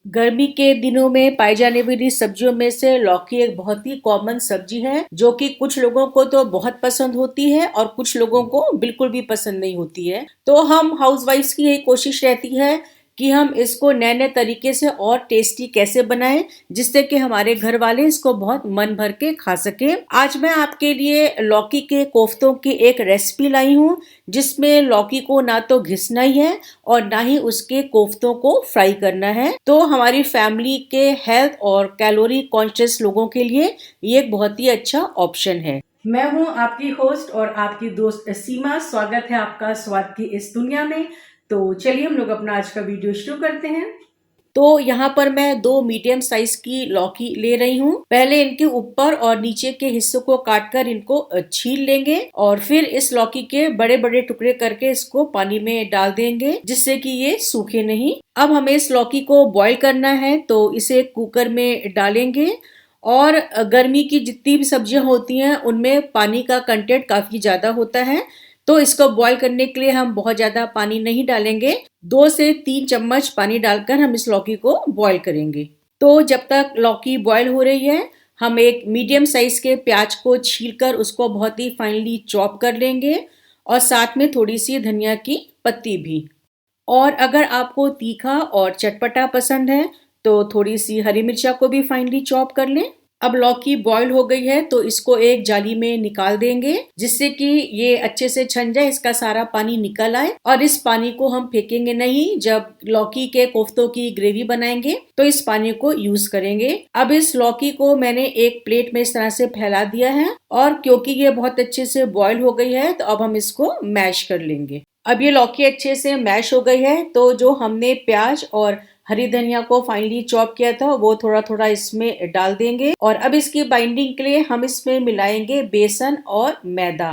गर्मी के दिनों में पाई जाने वाली सब्जियों में से लौकी एक बहुत ही कॉमन सब्जी है जो कि कुछ लोगों को तो बहुत पसंद होती है और कुछ लोगों को बिल्कुल भी पसंद नहीं होती है। तो हम हाउसवाइफ्स की यही कोशिश रहती है कि हम इसको नए नए तरीके से और टेस्टी कैसे बनाएं जिससे कि हमारे घर वाले इसको बहुत मन भर के खा सके। आज मैं आपके लिए लौकी के कोफ्तों की एक रेसिपी लाई हूँ जिसमें लौकी को ना तो घिसना ही है और ना ही उसके कोफ्तों को फ्राई करना है। तो हमारी फैमिली के हेल्थ और कैलोरी कॉन्शियस लोगों के लिए ये एक बहुत ही अच्छा ऑप्शन है। मैं हूं आपकी होस्ट और आपकी दोस्त सीमा। स्वागत है आपका स्वाद की इस दुनिया में। तो चलिए हम लोग अपना आज का वीडियो शुरू करते हैं। तो यहाँ पर मैं दो मीडियम साइज की लौकी ले रही हूँ। पहले इनके ऊपर और नीचे के हिस्सों को काटकर इनको छील लेंगे और फिर इस लौकी के बड़े बड़े टुकड़े करके इसको पानी में डाल देंगे जिससे कि ये सूखे नहीं। अब हमें इस लौकी को बॉईल करना है तो इसे कुकर में डालेंगे और गर्मी की जितनी भी सब्जियां होती हैं उनमें पानी का कंटेंट काफी ज्यादा होता है। तो इसको बॉईल करने के लिए हम बहुत ज्यादा पानी नहीं डालेंगे। 2 से 3 चम्मच पानी डालकर हम इस लौकी को बॉईल करेंगे। तो जब तक लौकी बॉईल हो रही है हम एक मीडियम साइज के प्याज को छीलकर उसको बहुत ही फाइनली चॉप कर लेंगे और साथ में थोड़ी सी धनिया की पत्ती भी। और अगर आपको तीखा और चटपटा पसंद है तो थोड़ी सी हरी मिर्चा को भी फाइनली चॉप कर लें। अब लौकी बॉईल हो गई है तो इसको एक जाली में निकाल देंगे जिससे कि ये अच्छे से छन जाए, इसका सारा पानी निकल आए। और इस पानी को हम फेंकेंगे नहीं, जब लौकी के कोफ्तों की ग्रेवी बनाएंगे तो इस पानी को यूज करेंगे। अब इस लौकी को मैंने एक प्लेट में इस तरह से फैला दिया है और क्योंकि ये बहुत अच्छे से बॉईल हो गई है तो अब हम इसको मैश कर लेंगे। अब ये लौकी अच्छे से मैश हो गई है तो जो हमने प्याज और हरी धनिया को फाइनली चॉप किया था वो थोड़ा थोड़ा इसमें डाल देंगे और अब इसकी बाइंडिंग के लिए हम इसमें मिलाएंगे बेसन और मैदा।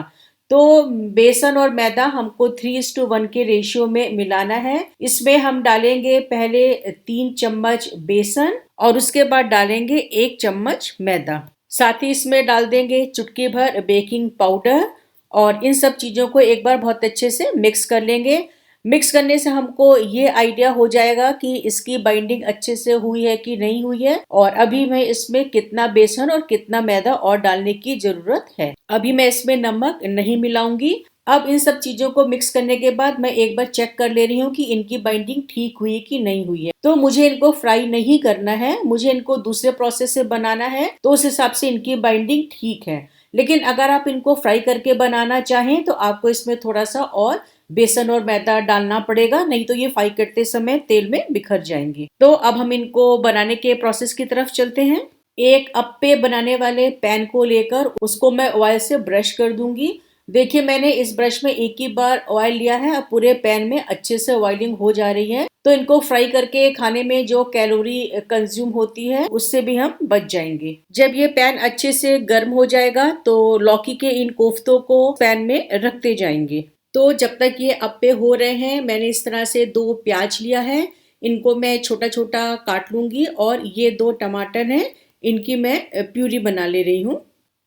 तो बेसन और मैदा हमको 3:1 के रेशियो में मिलाना है। इसमें हम डालेंगे पहले 3 चम्मच बेसन और उसके बाद डालेंगे 1 चम्मच मैदा। साथ ही इसमें डाल देंगे चुटकी भर बेकिंग पाउडर और इन सब चीजों को एक बार बहुत अच्छे से मिक्स कर लेंगे। मिक्स करने से हमको ये आइडिया हो जाएगा कि इसकी बाइंडिंग अच्छे से हुई है कि नहीं हुई है और अभी मैं इसमें कितना बेसन और कितना मैदा और डालने की जरूरत है। अभी मैं इसमें नमक नहीं मिलाऊंगी। अब इन सब चीजों को मिक्स करने के बाद मैं एक बार चेक कर ले रही हूँ कि इनकी बाइंडिंग ठीक हुई कि नहीं हुई है। तो मुझे इनको फ्राई नहीं करना है, मुझे इनको दूसरे प्रोसेस से बनाना है तो उस हिसाब से इनकी बाइंडिंग ठीक है। लेकिन अगर आप इनको फ्राई करके बनाना चाहें तो आपको इसमें थोड़ा सा और बेसन और मैदा डालना पड़ेगा, नहीं तो ये फ्राई करते समय तेल में बिखर जाएंगे। तो अब हम इनको बनाने के प्रोसेस की तरफ चलते हैं। एक अप्पे बनाने वाले पैन को लेकर उसको मैं ऑयल से ब्रश कर दूंगी। देखिए मैंने इस ब्रश में एक ही बार ऑयल लिया है, अब पूरे पैन में अच्छे से ऑयलिंग हो जा रही है। तो इनको फ्राई करके खाने में जो कैलोरी कंज्यूम होती है उससे भी हम बच जाएंगे। जब ये पैन अच्छे से गर्म हो जाएगा तो लौकी के इन कोफ्तों को पैन में रखते जाएंगे। तो जब तक ये अप्पे हो रहे हैं मैंने इस तरह से 2 प्याज लिया है, इनको मैं छोटा छोटा काट लूंगी और ये 2 टमाटर हैं, इनकी मैं प्यूरी बना ले रही हूँ।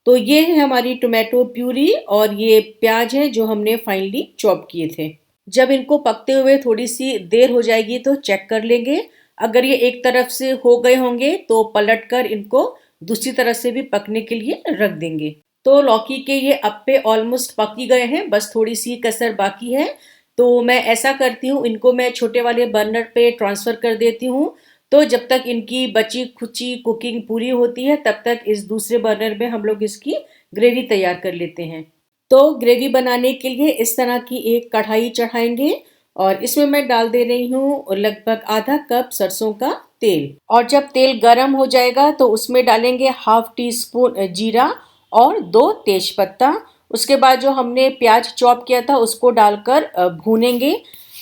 तो ये है हमारी टोमेटो प्यूरी और ये प्याज है जो हमने फाइनली चॉप किए थे। जब इनको पकते हुए थोड़ी सी देर हो जाएगी तो चेक कर लेंगे। अगर ये एक तरफ से हो गए होंगे तो पलटकर इनको दूसरी तरफ से भी पकने के लिए रख देंगे। तो लौकी के ये अप्पे ऑलमोस्ट पक ही गए हैं, बस थोड़ी सी कसर बाकी है। तो मैं ऐसा करती हूँ, इनको मैं छोटे वाले बर्नर पे ट्रांसफर कर देती हूँ। तो जब तक इनकी बची खुची कुकिंग पूरी होती है तब तक इस दूसरे बर्नर में हम लोग इसकी ग्रेवी तैयार कर लेते हैं। तो ग्रेवी बनाने के लिए इस तरह की एक कढ़ाई चढ़ाएंगे और इसमें मैं डाल दे रही हूँ लगभग आधा कप सरसों का तेल। और जब तेल गर्म हो जाएगा तो उसमें डालेंगे हाफ टी स्पून जीरा और 2 तेज पत्ता। उसके बाद जो हमने प्याज चॉप किया था उसको डालकर भूनेंगे।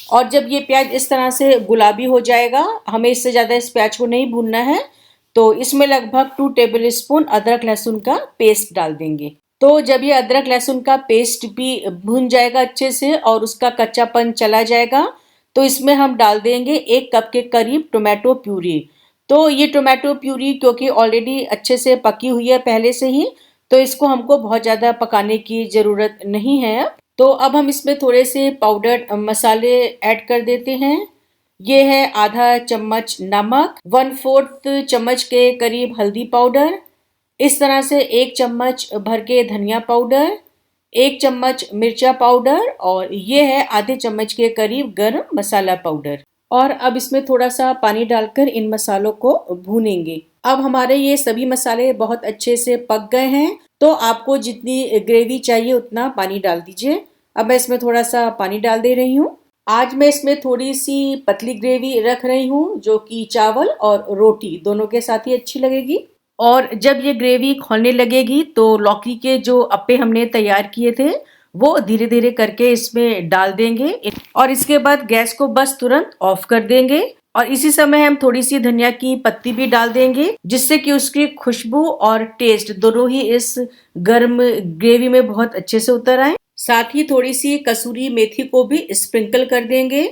और जब ये प्याज इस तरह से गुलाबी हो जाएगा, हमें इससे ज़्यादा इस प्याज को नहीं भूनना है, तो इसमें लगभग 2 टेबल स्पून अदरक लहसुन का पेस्ट डाल देंगे। तो जब ये अदरक लहसुन का पेस्ट भी भून जाएगा अच्छे से और उसका कच्चापन चला जाएगा तो इसमें हम डाल देंगे 1 कप के करीब टोमेटो प्यूरी। तो ये टोमेटो प्यूरी क्योंकि ऑलरेडी अच्छे से पकी हुई है पहले से ही, तो इसको हमको बहुत ज़्यादा पकाने की ज़रूरत नहीं है। अब तो अब हम इसमें थोड़े से पाउडर मसाले ऐड कर देते हैं। ये है आधा चम्मच नमक, 1/4 चम्मच के करीब हल्दी पाउडर, इस तरह से 1 चम्मच भर के धनिया पाउडर, 1 चम्मच मिर्चा पाउडर और ये है आधे चम्मच के करीब गरम मसाला पाउडर। और अब इसमें थोड़ा सा पानी डालकर इन मसालों को भूनेंगे। अब हमारे ये सभी मसाले बहुत अच्छे से पक गए हैं, तो आपको जितनी ग्रेवी चाहिए उतना पानी डाल दीजिए। अब मैं इसमें थोड़ा सा पानी डाल दे रही हूँ। आज मैं इसमें थोड़ी सी पतली ग्रेवी रख रही हूँ, जो कि चावल और रोटी दोनों के साथ ही अच्छी लगेगी। और जब ये ग्रेवी खौलने लगेगी तो लौकी के जो अप्पे हमने तैयार किए थे वो धीरे धीरे करके इसमें डाल देंगे और इसके बाद गैस को बस तुरंत ऑफ कर देंगे। और इसी समय हम थोड़ी सी धनिया की पत्ती भी डाल देंगे, जिससे कि उसकी खुशबू और टेस्ट दोनों ही इस गर्म ग्रेवी में बहुत अच्छे से उतर आए। साथ ही थोड़ी सी कसूरी मेथी को भी स्प्रिंकल कर देंगे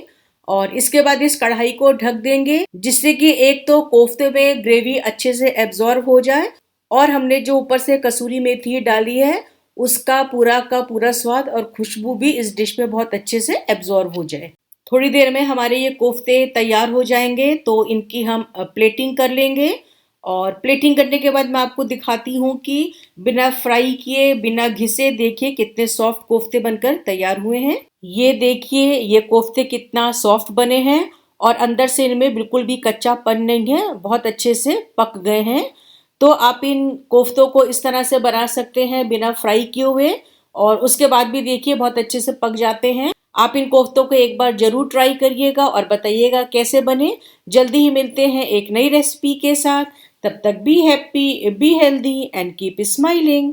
और इसके बाद इस कढ़ाई को ढक देंगे, जिससे कि एक तो कोफ्ते में ग्रेवी अच्छे से एब्जॉर्ब हो जाए और हमने जो ऊपर से कसूरी मेथी डाली है उसका पूरा का पूरा स्वाद और खुशबू भी इस डिश में बहुत अच्छे से एब्जॉर्ब हो जाए। थोड़ी देर में हमारे ये कोफ्ते तैयार हो जाएंगे, तो इनकी हम प्लेटिंग कर लेंगे। और प्लेटिंग करने के बाद मैं आपको दिखाती हूँ कि बिना फ्राई किए, बिना घिसे देखिए कितने सॉफ्ट कोफ्ते बनकर तैयार हुए हैं। ये देखिए ये कोफ्ते कितना सॉफ्ट बने हैं और अंदर से इनमें बिल्कुल भी कच्चापन नहीं है, बहुत अच्छे से पक गए हैं। तो आप इन कोफ्तों को इस तरह से बना सकते हैं बिना फ्राई किए हुए, और उसके बाद भी देखिए बहुत अच्छे से पक जाते हैं। आप इन कोफ्तों को एक बार जरूर ट्राई करिएगा और बताइएगा कैसे बने। जल्दी ही मिलते हैं एक नई रेसिपी के साथ। तब तक be happy, be healthy and keep smiling.